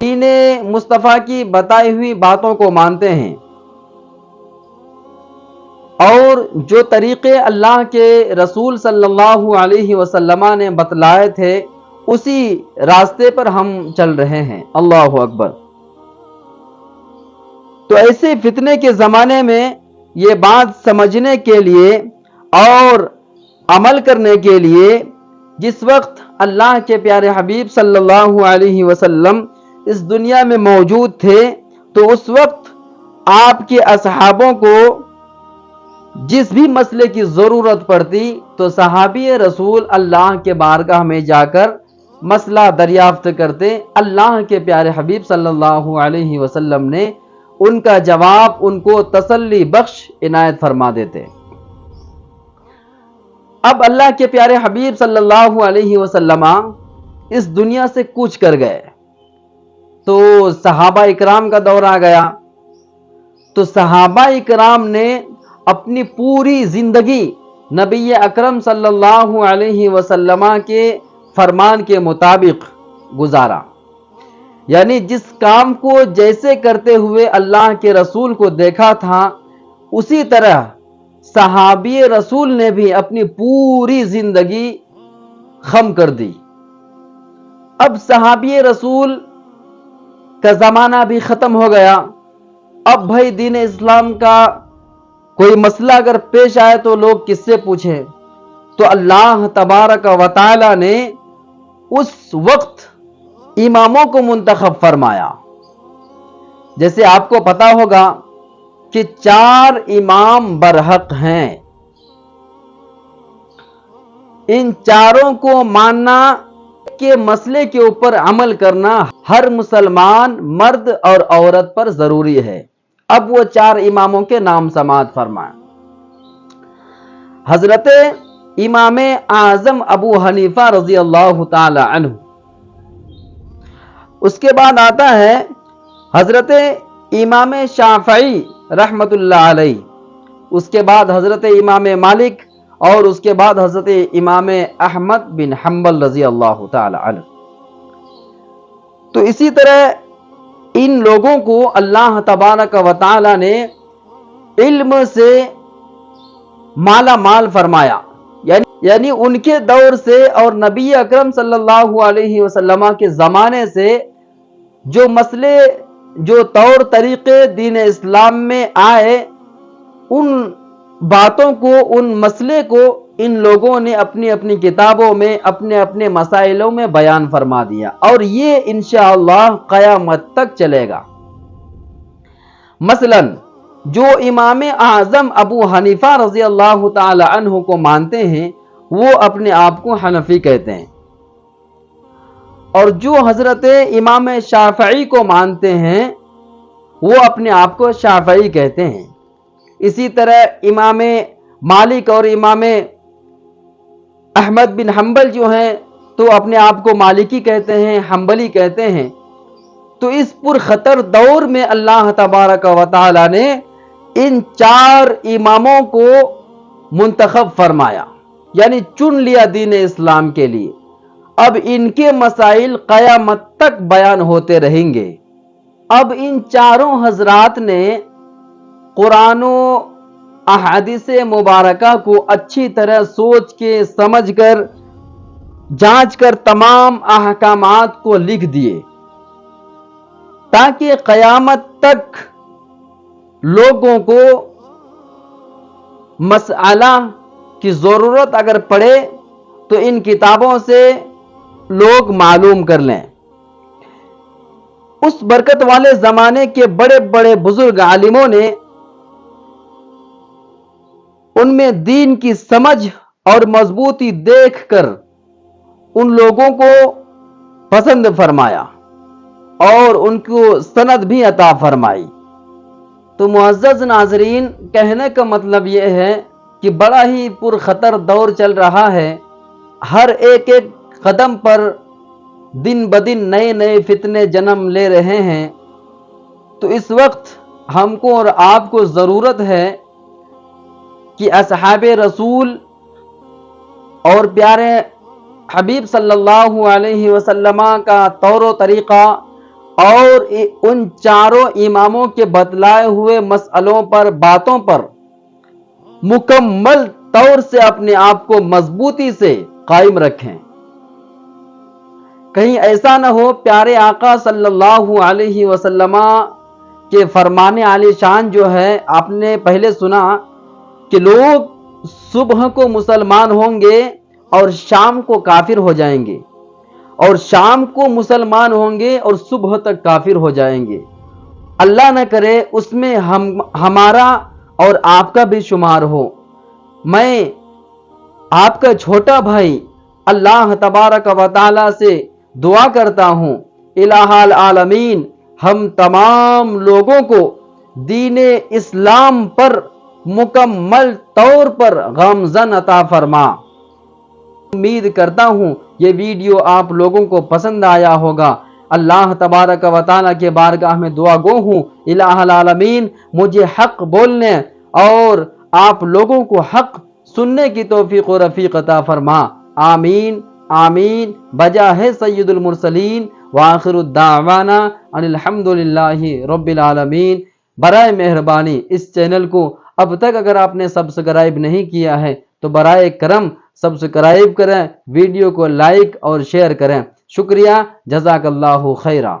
دین مصطفیٰ کی بتائی ہوئی باتوں کو مانتے ہیں اور جو طریقے اللہ کے رسول صلی اللہ علیہ وسلم نے بتلائے تھے اسی راستے پر ہم چل رہے ہیں۔ اللہ اکبر۔ تو ایسے فتنے کے زمانے میں یہ بات سمجھنے کے لیے اور عمل کرنے کے لیے، جس وقت اللہ کے پیارے حبیب صلی اللہ علیہ وسلم اس دنیا میں موجود تھے، تو اس وقت آپ کے اصحابوں کو جس بھی مسئلے کی ضرورت پڑتی تو صحابی رسول اللہ کے بارگاہ میں جا کر مسئلہ دریافت کرتے۔ اللہ کے پیارے حبیب صلی اللہ علیہ وسلم نے ان کا جواب ان کو تسلی بخش عنایت فرما دیتے۔ اب اللہ کے پیارے حبیب صلی اللہ علیہ وسلم اس دنیا سے کوچ کر گئے تو صحابہ اکرام کا دور آ گیا۔ تو صحابہ اکرام نے اپنی پوری زندگی نبی اکرم صلی اللہ علیہ وسلم کے فرمان کے مطابق گزارا، یعنی جس کام کو جیسے کرتے ہوئے اللہ کے رسول کو دیکھا تھا اسی طرح صحابی رسول نے بھی اپنی پوری زندگی خم کر دی۔ اب صحابی رسول کا زمانہ بھی ختم ہو گیا۔ اب بھائی دین اسلام کا کوئی مسئلہ اگر پیش آئے تو لوگ کس سے پوچھیں؟ تو اللہ تبارک و تعالی نے اس وقت اماموں کو منتخب فرمایا۔ جیسے آپ کو پتا ہوگا کہ 4 امام برحق ہیں، ان چاروں کو ماننا کے مسئلے کے اوپر عمل کرنا ہر مسلمان مرد اور عورت پر ضروری ہے۔ اب وہ 4 اماموں کے نام سماعت فرمائیں۔ حضرت امام اعظم ابو حنیفہ رضی اللہ تعالی عنہ، اس کے بعد آتا ہے حضرت امام شافعی رحمت اللہ علیہ، اس کے بعد حضرت امام مالک، اور اس کے بعد حضرت امام احمد بن حنبل رضی اللہ تعالی عنہ۔ تو اسی طرح ان لوگوں کو اللہ تبارک و تعالی نے علم سے مالا مال فرمایا، یعنی ان کے دور سے اور نبی اکرم صلی اللہ علیہ وسلم کے زمانے سے جو مسئلے، جو طور طریقے دین اسلام میں آئے، ان باتوں کو، ان مسئلے کو ان لوگوں نے اپنی اپنی کتابوں میں اپنے اپنے مسائلوں میں بیان فرما دیا، اور یہ انشاءاللہ قیامت تک چلے گا۔ مثلا جو امام اعظم ابو حنیفہ رضی اللہ تعالی عنہ کو مانتے ہیں وہ اپنے آپ کو حنفی کہتے ہیں، اور جو حضرت امام شافعی کو مانتے ہیں وہ اپنے آپ کو شافعی کہتے ہیں۔ اسی طرح امام مالک اور امام احمد بن حنبل جو ہیں تو اپنے آپ کو مالکی کہتے ہیں، حنبلی کہتے ہیں۔ تو اس پرخطر دور میں اللہ تبارک و تعالی نے ان 4 اماموں کو منتخب فرمایا، یعنی چن لیا دین اسلام کے لیے۔ اب ان کے مسائل قیامت تک بیان ہوتے رہیں گے۔ اب ان 4 حضرات نے قرآن و احادیث مبارکہ کو اچھی طرح سوچ کے، سمجھ کر، جانچ کر تمام احکامات کو لکھ دیے، تاکہ قیامت تک لوگوں کو مسئلہ کی ضرورت اگر پڑے تو ان کتابوں سے لوگ معلوم کر لیں۔ اس برکت والے زمانے کے بڑے بڑے بزرگ عالموں نے ان میں دین کی سمجھ اور مضبوطی دیکھ کر ان لوگوں کو پسند فرمایا اور ان کو سند بھی عطا فرمائی۔ تو معزز ناظرین، کہنے کا مطلب یہ ہے کہ بڑا ہی پرخطر دور چل رہا ہے۔ ہر ایک قدم پر دن بدن نئے نئے فتنے جنم لے رہے ہیں۔ تو اس وقت ہم کو اور آپ کو ضرورت ہے کہ اصحاب رسول اور پیارے حبیب صلی اللہ علیہ وسلم کا طور و طریقہ اور ان چاروں اماموں کے بتلائے ہوئے مسئلوں پر، باتوں پر مکمل طور سے اپنے آپ کو مضبوطی سے قائم رکھیں۔ کہیں ایسا نہ ہو پیارے آقا صلی اللہ علیہ وسلم کے فرمان عالی شان جو ہے، آپ نے پہلے سنا کہ لوگ صبح کو مسلمان ہوں گے اور شام کو کافر ہو جائیں گے، اور شام کو مسلمان ہوں گے اور صبح تک کافر ہو جائیں گے۔ اللہ نہ کرے اس میں ہمارا اور آپ کا بھی شمار ہو۔ میں آپ کا چھوٹا بھائی اللہ تبارک و تعالی سے دعا کرتا ہوں، الہ العالمین ہم تمام لوگوں کو دین اسلام پر مکمل طور پر گامزن عطا فرما۔ امید کرتا ہوں یہ ویڈیو آپ لوگوں کو پسند آیا ہوگا۔ اللہ تبارک و تعالیٰ کے بارگاہ میں دعا گو ہوں، الہ العالمین مجھے حق بولنے اور آپ لوگوں کو حق سننے کی توفیق و رفیق عطا فرما۔ آمین آمین بجاہ سید المرسلین وآخر الدعوانا ان الحمدللہ رب العالمین۔ برائے مہربانی اس چینل کو اب تک اگر آپ نے سبسکرائب نہیں کیا ہے تو برائے کرم سبسکرائب کریں، ویڈیو کو لائک اور شیئر کریں۔ شکریہ، جزاک اللہ خیرہ۔